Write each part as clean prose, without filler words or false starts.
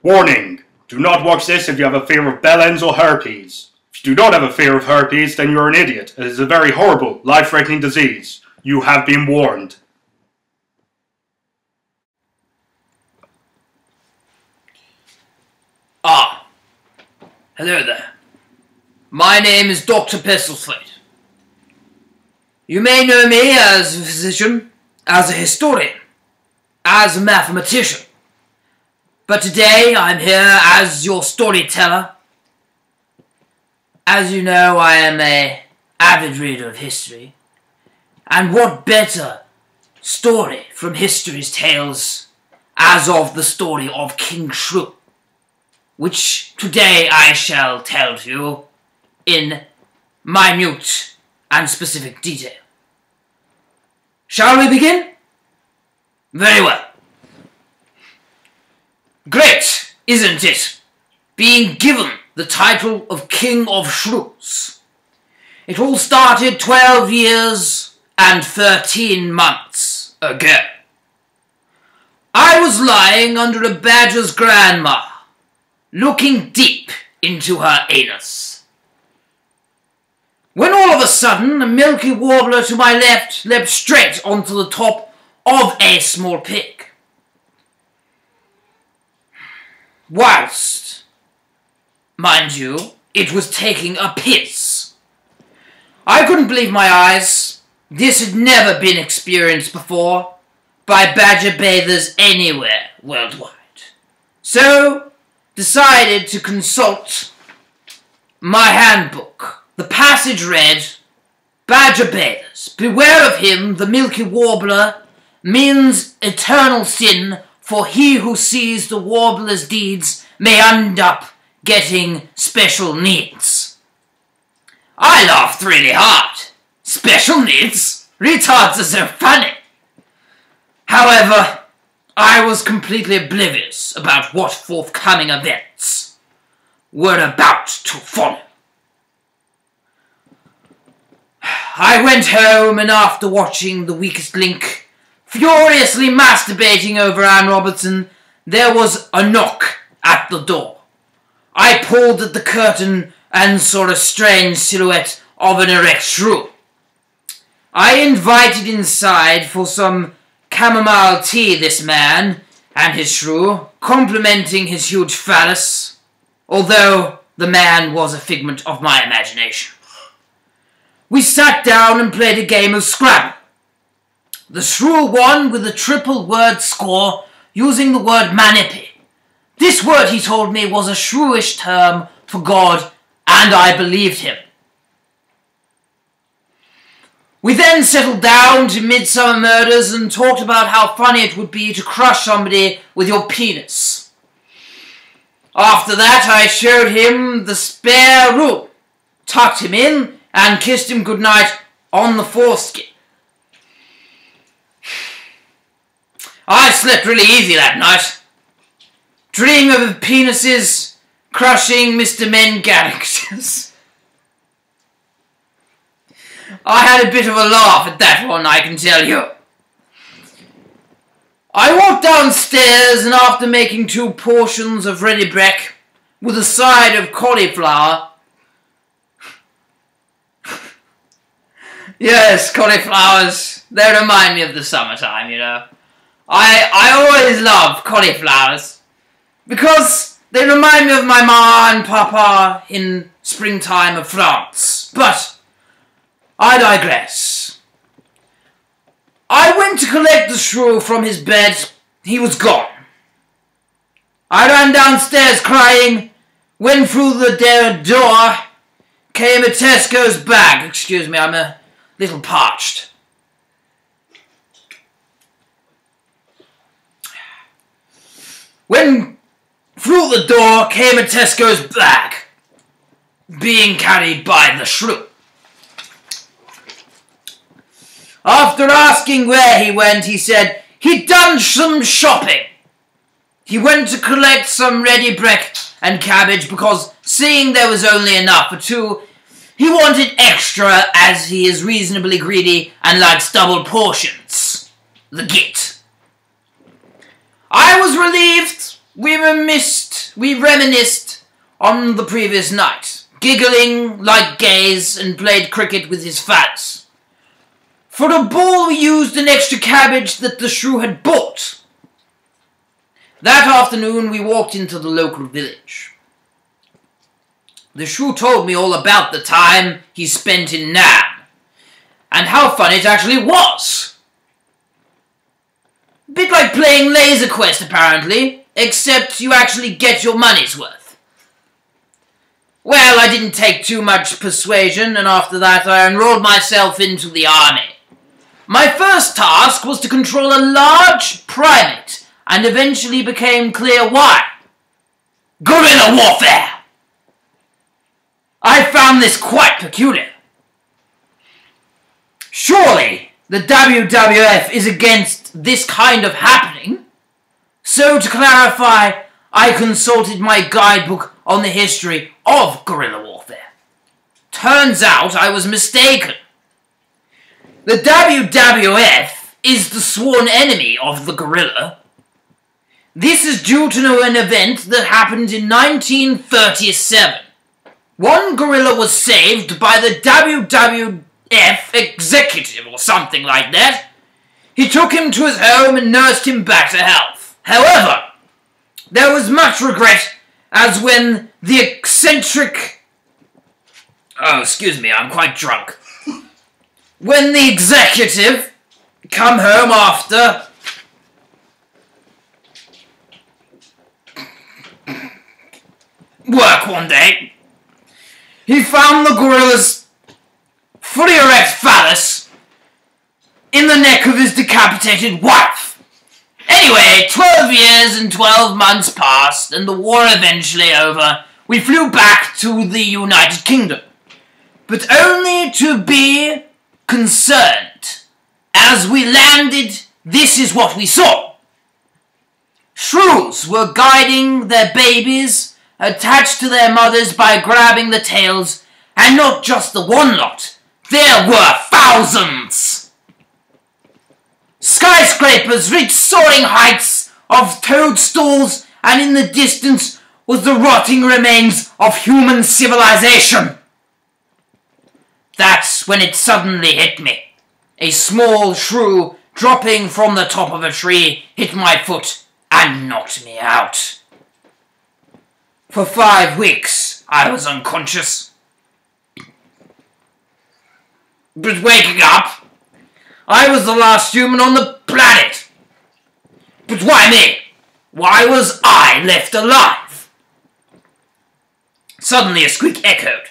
Warning! Do not watch this if you have a fear of bellends or herpes. If you do not have a fear of herpes, then you're an idiot. It is a very horrible, life-threatening disease. You have been warned. Ah, hello there. My name is Dr. Pestlethwaite. You may know me as a physician, as a historian, as a mathematician. But today I'm here as your storyteller. As you know, I am an avid reader of history. And what better story from history's tales as of the story of King Shrew, which today I shall tell to you in minute and specific detail. Shall we begin? Very well. Great, isn't it, being given the title of King of Shrews? It all started 12 years and 13 months ago. I was lying under a badger's grandma, looking deep into her anus, when all of a sudden a milky warbler to my left leapt straight onto the top of a small pig. Whilst, mind you, it was taking a piss. I couldn't believe my eyes. This had never been experienced before by badger bathers anywhere worldwide. So, decided to consult my handbook. The passage read, "Badger bathers, beware of him, the milky warbler means eternal sin, for he who sees the warbler's deeds may end up getting special needs." I laughed really hard. Special needs? Retards are so funny. However, I was completely oblivious about what forthcoming events were about to follow. I went home, and after watching The Weakest Link furiously masturbating over Anne Robertson, there was a knock at the door. I pulled at the curtain and saw a strange silhouette of an erect shrew. I invited inside for some chamomile tea this man and his shrew, complimenting his huge phallus, although the man was a figment of my imagination. We sat down and played a game of Scrabble. The shrew won with a triple word score using the word manipi. This word, he told me, was a shrewish term for God, and I believed him. We then settled down to Midsummer Murders and talked about how funny it would be to crush somebody with your penis. After that, I showed him the spare room, tucked him in, and kissed him goodnight on the foreskin. I slept really easy that night, dreaming of penises crushing Mr. Men characters. I had a bit of a laugh at that one, I can tell you. I walked downstairs, and after making 2 portions of ready brek with a side of cauliflower. Yes, cauliflowers, they remind me of the summertime, you know. I always love cauliflowers because they remind me of my ma and papa in springtime of France. But I digress. I went to collect the shrew from his bed. He was gone. I ran downstairs crying, when through the door came a Tesco's bag. Excuse me, I'm a little parched. When through the door came a Tesco's bag, being carried by the shrew. After asking where he went, he said he'd done some shopping. He went to collect some ready brek and cabbage because, seeing there was only enough for 2, he wanted extra as he is reasonably greedy and likes double portions. The git. I was relieved we were missed We reminisced on the previous night, giggling like gays, and played cricket with his fans. For the ball we used an extra cabbage that the Shrew had bought. That afternoon we walked into the local village. The Shrew told me all about the time he spent in Nam, and how fun it actually was. A bit like playing Laser Quest, apparently, except you actually get your money's worth. Well, I didn't take too much persuasion, and after that I enrolled myself into the army. My first task was to control a large primate, and eventually became clear why. Guerrilla warfare! I found this quite peculiar. Surely the WWF is against this kind of happening. So to clarify, I consulted my guidebook on the history of guerrilla warfare. Turns out I was mistaken. The WWF is the sworn enemy of the guerrilla. This is due to an event that happened in 1937. One guerrilla was saved by the WWF executive or something like that. He took him to his home and nursed him back to health. However, there was much regret as when the eccentric... Oh, excuse me, I'm quite drunk. When the executive come home after... work one day, he found the gorilla's fully erect phallus in the neck of his decapitated wife. Anyway, 12 years and 12 months passed, and the war eventually over. We flew back to the United Kingdom, but only to be concerned. As we landed, this is what we saw. Shrews were guiding their babies attached to their mothers by grabbing the tails, and not just the one lot. There were thousands! Skyscrapers reached soaring heights of toadstools, and in the distance was the rotting remains of human civilization. That's when it suddenly hit me. A small shrew dropping from the top of a tree hit my foot and knocked me out. For 5 weeks, I was unconscious. But waking up, I was the last human on the planet. But why me? Why was I left alive? Suddenly a squeak echoed.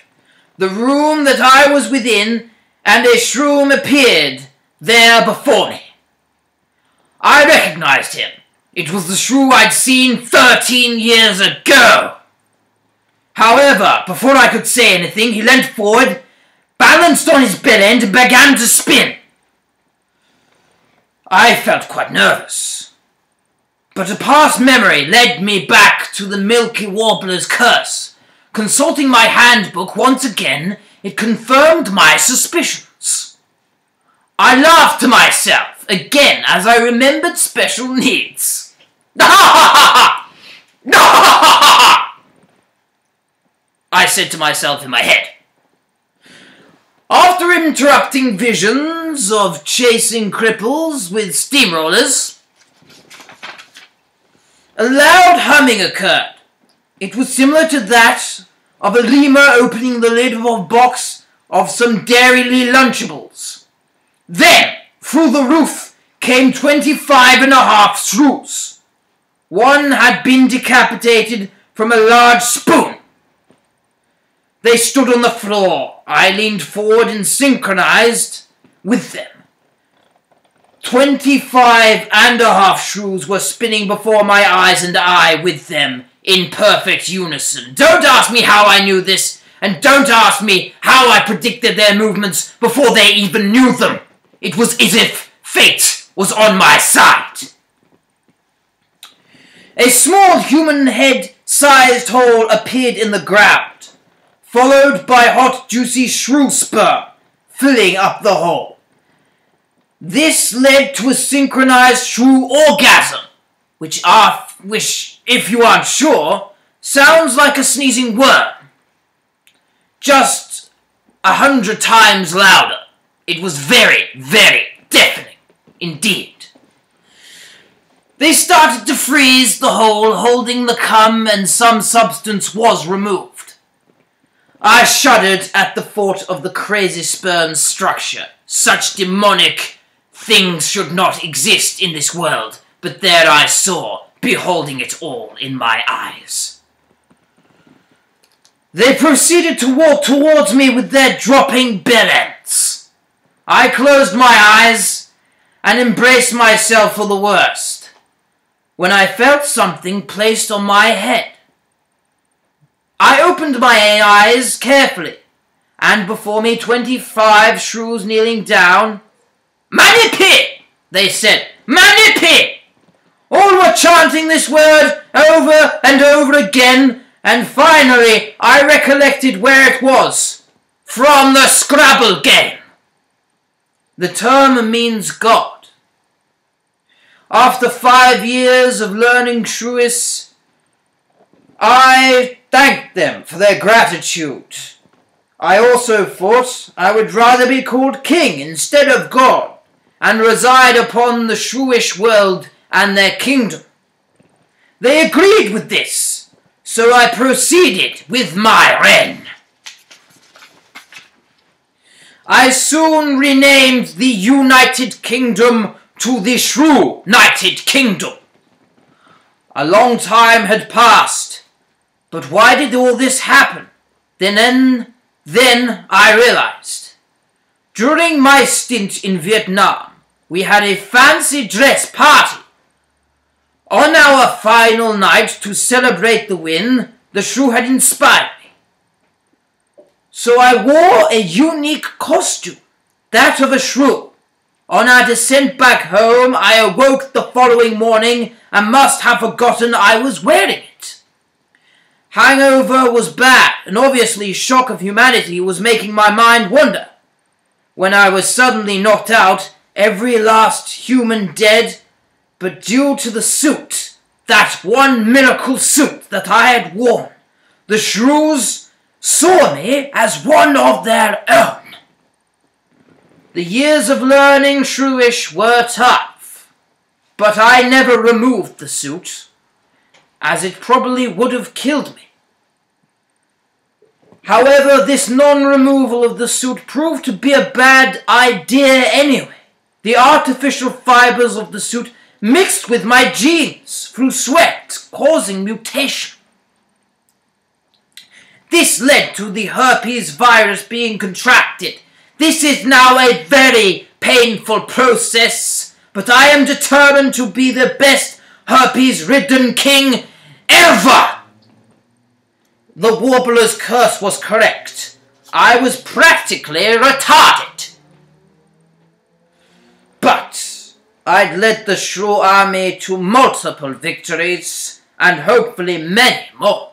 The room that I was within, and a shrew appeared there before me. I recognized him. It was the shrew I'd seen 13 years ago. However, before I could say anything, he leant forward, balanced on his belly, and began to spin. I felt quite nervous, but a past memory led me back to the Milky Warbler's curse. Consulting my handbook once again, it confirmed my suspicions. I laughed to myself again as I remembered special needs. I said to myself in my head. After interrupting visions of chasing cripples with steamrollers, a loud humming occurred. It was similar to that of a lemur opening the lid of a box of some Dairy Lunchables. Then, through the roof, came 25.5 shrews. One had been decapitated from a large spoon. They stood on the floor. I leaned forward and synchronized with them. 25.5 shrews were spinning before my eyes, and I with them in perfect unison. Don't ask me how I knew this, and don't ask me how I predicted their movements before they even knew them. It was as if fate was on my side. A small human head-sized hole appeared in the ground, followed by hot, juicy shrew sperm filling up the hole. This led to a synchronized shrew orgasm, which, if you aren't sure, Sounds like a sneezing worm. Just 100 times louder. It was very, very deafening indeed. They started to freeze the hole holding the cum, and some substance was removed. I shuddered at the thought of the crazy sperm structure. Such demonic things should not exist in this world, but there I saw, beholding it all in my eyes. They proceeded to walk towards me with their dropping bellends. I closed my eyes and embraced myself for the worst, when I felt something placed on my head. I opened my eyes carefully, and before me 25 shrews kneeling down. "Manipi!" they said. "Manipi!" All were chanting this word over and over again, and finally I recollected where it was. From the Scrabble game. The term means God. After 5 years of learning Shrewis, I thanked them for their gratitude. I also thought I would rather be called king instead of God, and reside upon the Shrewish world and their kingdom. They agreed with this, so I proceeded with my reign. I soon renamed the United Kingdom to the Shrew-nited Kingdom. A long time had passed, but why did all this happen? Then I realized. During my stint in Vietnam, we had a fancy dress party. On our final night to celebrate the win, the Shrew had inspired me. So I wore a unique costume, that of a Shrew. On our descent back home, I awoke the following morning and must have forgotten I was wearing it. Hangover was bad, and obviously shock of humanity was making my mind wander. When I was suddenly knocked out, every last human dead, but due to the suit, that one miracle suit that I had worn, the Shrews saw me as one of their own. The years of learning Shrewish were tough, but I never removed the suit, as it probably would have killed me. However, this non-removal of the suit proved to be a bad idea anyway. The artificial fibers of the suit mixed with my genes through sweat, causing mutation. This led to the herpes virus being contracted. This is now a very painful process, but I am determined to be the best herpes-ridden king ever. The warbler's curse was correct. I was practically retarded. But I'd led the Shrew army to multiple victories, and hopefully many more.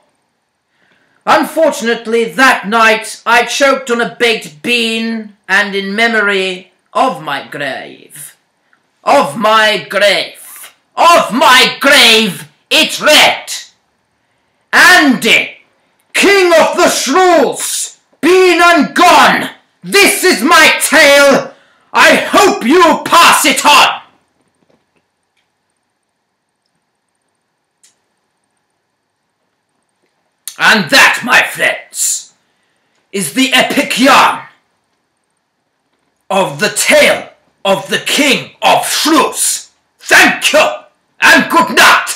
Unfortunately, that night I choked on a baked bean, and in memory of my grave, it read, "Andy, King of the Shrews, been and gone, this is my tale, I hope you pass it on." And that, my friends, is the epic yarn of the tale of the King of Shrews. Thank you, and good night.